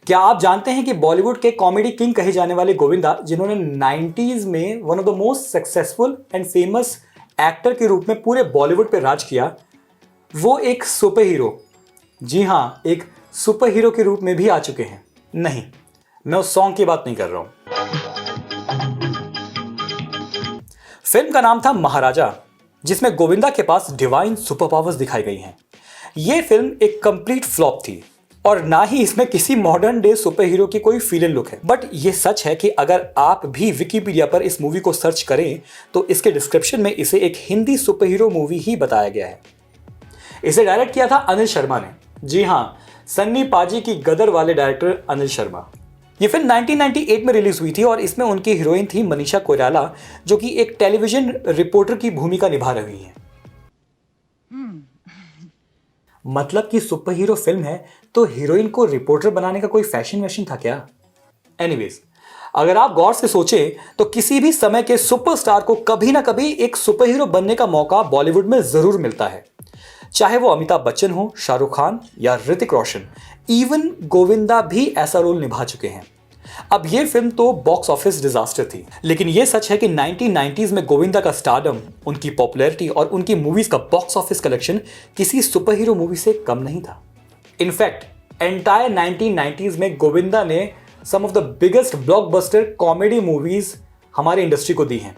क्या आप जानते हैं कि बॉलीवुड के कॉमेडी किंग कहे जाने वाले गोविंदा, जिन्होंने 90s में one of the most successful and famous actor के रूप में पूरे बॉलीवुड पे राज किया, वो एक सुपर हीरो, जी हां, एक सुपर हीरो के रूप में भी आ चुके हैं। नहीं, मैं उस सॉन्ग की बात नहीं कर रहा हूं। फिल्म का नाम था महाराजा, जिसमें गोविंदा के पास डिवाइन सुपर पावर्स दिखाई गई हैं। यह फिल्म एक कंप्लीट फ्लॉप थी और ना ही इसमें किसी मॉडर्न डे सुपर हीरो की कोई फील लुक है। बट यह सच है कि अगर आप भी विकिपीडिया पर इस मूवी को सर्च करें तो इसके डिस्क्रिप्शन में इसे एक हिंदी सुपर हीरो मूवी ही बताया गया है। इसे डायरेक्ट किया था अनिल शर्मा ने। जी हां, सन्नी पाजी की गदर वाले डायरेक्टर अनिल शर्मा। यह फिल्म 1998 में रिलीज हुई थी और इसमें उनकी हीरोइन थी मनीषा कोइराला, जो कि एक टेलीविजन रिपोर्टर की भूमिका निभा रही हैं। मतलब कि सुपर हीरो फिल्म है तो हीरोइन को रिपोर्टर बनाने का कोई फैशन वैशन था क्या? एनीवेज, अगर आप गौर से सोचें तो किसी भी समय के सुपरस्टार को कभी ना कभी एक सुपर हीरो बनने का मौका बॉलीवुड में जरूर मिलता है, चाहे वो अमिताभ बच्चन हो, शाहरुख खान या ऋतिक रोशन। इवन गोविंदा भी ऐसा रोल निभा चुके हैं। अब ये फिल्म तो बॉक्स ऑफिस डिजास्टर थी, लेकिन ये सच है कि 1990s में गोविंदा का स्टारडम, उनकी पॉपुलैरिटी और उनकी मूवीज का बॉक्स ऑफिस कलेक्शन किसी सुपर हीरो मूवी से कम नहीं था। इनफैक्ट एंटायर 1990s में गोविंदा ने some of the biggest blockbuster comedy movies हमारे इंडस्ट्री को दी हैं।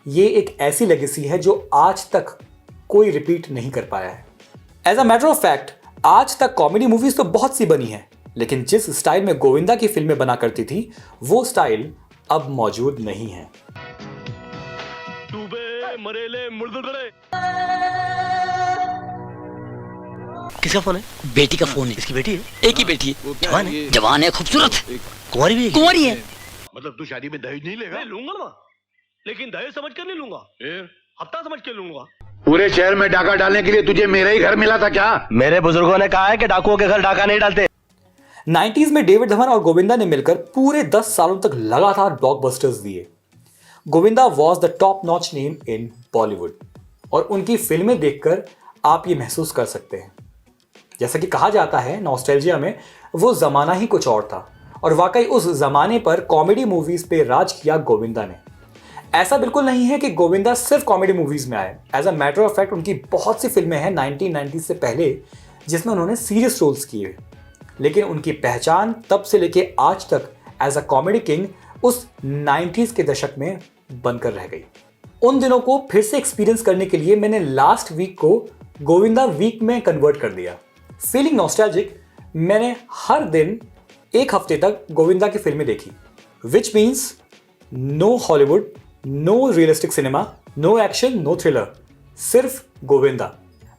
ये एक ऐसी लेगेसी है जो आज तक कोई रिपीट नहीं कर पाया है। As a matter of fact, आज तक कॉमेडी मूवीज तो बहुत सी बनी हैं, लेकिन जिस स्टाइल में गोविंदा की फिल्में बना करती थी वो स्टाइल अब मौजूद नहीं है। किसका फोन है? बेटी का फोन है। इसकी बेटी है? एक ही बेटी है। जवान है? जवान है, खूबसूरत, कुंवारी भी है? कुंवारी है। मतलब तू शादी में दहेज नहीं लेगा? लूंगा ना, लेकिन दहेज समझ कर नहीं लूंगा, फिर हफ्ता समझ के लूंगा। पूरे शहर में डाका डालने के लिए तुझे मेरा ही घर मिला था क्या? मेरे बुजुर्गों ने कहा है कि डाकुओं के घर डाका नहीं डालते। 90s में डेविड धवन और गोविंदा ने मिलकर पूरे 10 सालों तक लगातार ब्लॉकबस्टर्स दिए। Govinda was the top notch name in Bollywood और उनकी फिल्में देखकर आप ये महसूस कर सकते हैं। जैसा कि कहा जाता है नॉस्टैल्जिया में, वो जमाना ही कुछ और था और वाकई उस जमाने पर कॉमेडी मूवीज पे राज किया गोविंदा ने। ऐसा बिल्कुल नहीं है कि गोविंदा सिर्फ कॉमेडी मूवीज में आए। As a matter of fact उनकी बहुत सी फिल्में हैं 1990 से पहले जिसमें उन्होंने सीरियस रोल्स किए, लेकिन उनकी पहचान तब से लेके आज तक एज अ कॉमेडी किंग उस 90s के दशक में बनकर रह गई। उन दिनों को फिर से एक्सपीरियंस करने के लिए मैंने लास्ट वीक को गोविंदा वीक में कन्वर्ट कर दिया। फीलिंग नॉस्टैल्जिक, मैंने हर दिन एक हफ्ते तक गोविंदा की फिल्में देखी, which means no Hollywood, no realistic cinema, no action, no thriller, सिर्फ गोविंदा।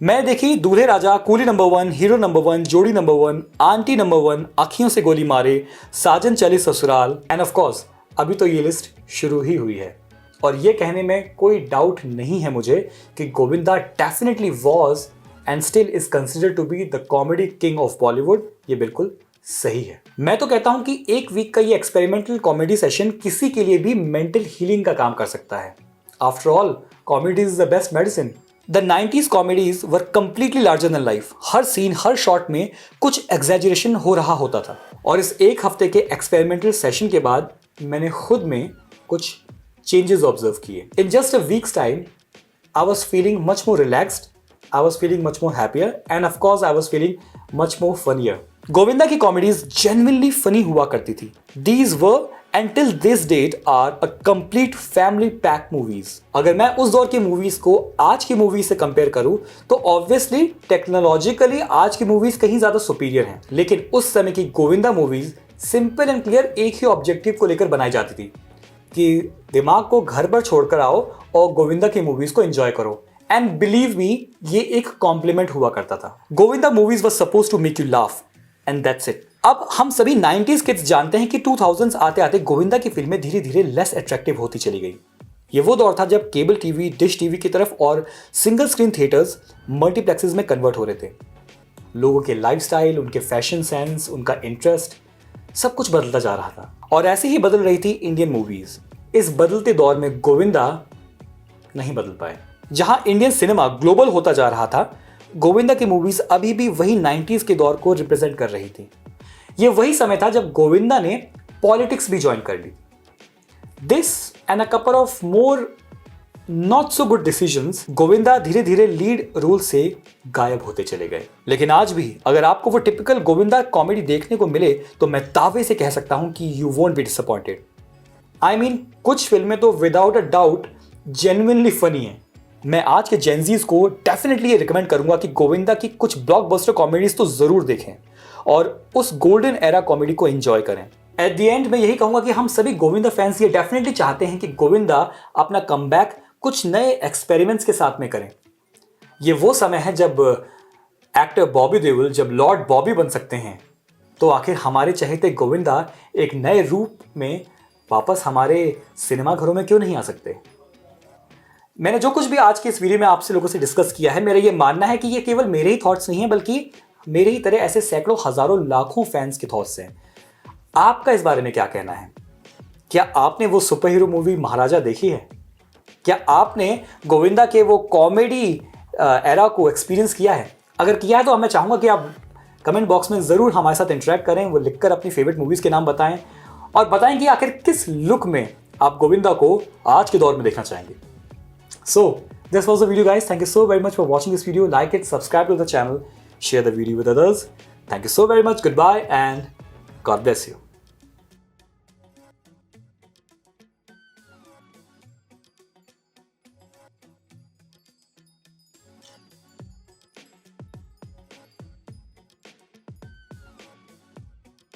मैं देखी Dulhe Raja, coolie number 1, hero number 1, Jodi number 1, aunty number 1, आँखियों से गोली मारे, साजन चली ससुराल एंड ऑफ कोर्स अभी तो ये लिस्ट शुरू ही हुई है। और ये कहने में कोई डाउट नहीं है मुझे कि Govinda definitely was and still is considered to be the comedy king of Bollywood. ये बिल्कुल सही है। मैं तो कहता हूं कि एक वीक का ये एक्सपेरिमेंटल कॉमेडी सेशन किसी के लिए भी मेंटल हीलिंग का काम कर सकता है। After all, comedy is the best medicine. The 90s comedies were completely larger than life. हर सीन, हर शॉट में कुछ एग्जैजरेशन हो रहा होता था। और इस एक हफ्ते के एक्सपेरिमेंटल सेशन के बाद मैंने खुद में कुछ चेंजेस ऑब्जर्व किए। In just a weeks time I was feeling much more relaxed, I was feeling much more happier and of course I was feeling much more funnier. Govinda की कॉमेडीज genuinely funny हुआ करती थी। These were until this date are a complete family pack movies. अगर मैं उस दौर की movies को आज की मूवीज से कंपेयर करूं तो ऑब्वियसली टेक्नोलॉजिकली आज की मूवीज कहीं ज्यादा सुपीरियर हैं, लेकिन उस समय की Govinda movies simple and clear एक ही ऑब्जेक्टिव को लेकर बनाई जाती थी कि दिमाग को घर पर छोड़कर आओ और गोविंदा की मूवीज को एंजॉय करो। एंड बिलीव मी, ये एक कॉम्प्लीमेंट हुआ करता था। Govinda movies was suppose to make you laugh and that's it. अब हम सभी 90s किड्स जानते हैं कि 2000s आते आते गोविंदा की फिल्में धीरे धीरे लेस अट्रैक्टिव होती चली गई। ये वो दौर था जब केबल टीवी, डिश टीवी की तरफ और सिंगल स्क्रीन थिएटर्स मल्टीप्लेक्सेस में कन्वर्ट हो रहे थे। लोगों के लाइफस्टाइल, उनके फैशन सेंस, उनका इंटरेस्ट, सब कुछ बदलता जा रहा था और ऐसे ही बदल रही थी इंडियन मूवीज। इस बदलते दौर में गोविंदा नहीं बदल पाए। जहां इंडियन सिनेमा ग्लोबल होता जा रहा था, गोविंदा की मूवीज अभी भी वही 90s के दौर को रिप्रेजेंट कर रही थी। ये वही समय था जब गोविंदा ने पॉलिटिक्स भी ज्वाइन कर ली। This and a couple of more not so good decisions, Govinda धीरे धीरे लीड रोल से गायब होते चले गए। लेकिन आज भी अगर आपको वो टिपिकल गोविंदा कॉमेडी देखने को मिले तो मैं दावे से कह सकता हूं कि you won't be disappointed. I mean कुछ फिल्में तो without a doubt genuinely funny है। मैं आज के जेनजीज को डेफिनेटली ये रिकमेंड करूंगा कि गोविंदा की कुछ ब्लॉकबस्टर कॉमेडीज तो जरूर देखें और उस गोल्डन एरा कॉमेडी को एंजॉय करें। एट द एंड मैं यही कहूंगा कि हम सभी गोविंदा फैंस ये डेफिनेटली चाहते हैं कि गोविंदा अपना कमबैक कुछ नए एक्सपेरिमेंट्स के साथ में करें। ये वो समय है जब एक्टर बॉबी देओल जब लॉर्ड बॉबी बन सकते हैं, तो आखिर हमारे चहेते गोविंदा एक नए रूप में वापस हमारे सिनेमा घरों में क्यों नहीं आ सकते। मैंने जो कुछ भी आज के इस वीडियो में आपसे लोगों से डिस्कस किया है, मेरा ये मानना है कि ये केवल मेरे ही थॉट्स नहीं है, बल्कि मेरे ही तरह ऐसे सैकड़ों हजारों लाखों फैंस के थॉट्स हैं। आपका इस बारे में क्या कहना है? क्या आपने वो सुपर हीरो मूवी महाराजा देखी है? क्या आपने गोविंदा के वो कॉमेडी एरा को एक्सपीरियंस किया है? अगर किया है तो मैं चाहूंगा कि आप कमेंट बॉक्स में ज़रूर हमारे साथ इंटरेक्ट करें, वो लिखकर अपनी फेवरेट मूवीज़ के नाम बताएं और बताएं कि आखिर किस लुक में आप गोविंदा को आज के दौर में देखना चाहेंगे। So this was the video guys. Thank you so very much for watching this video. Like it, subscribe to the channel, share the video with others. Thank you so very much. Goodbye and God bless you.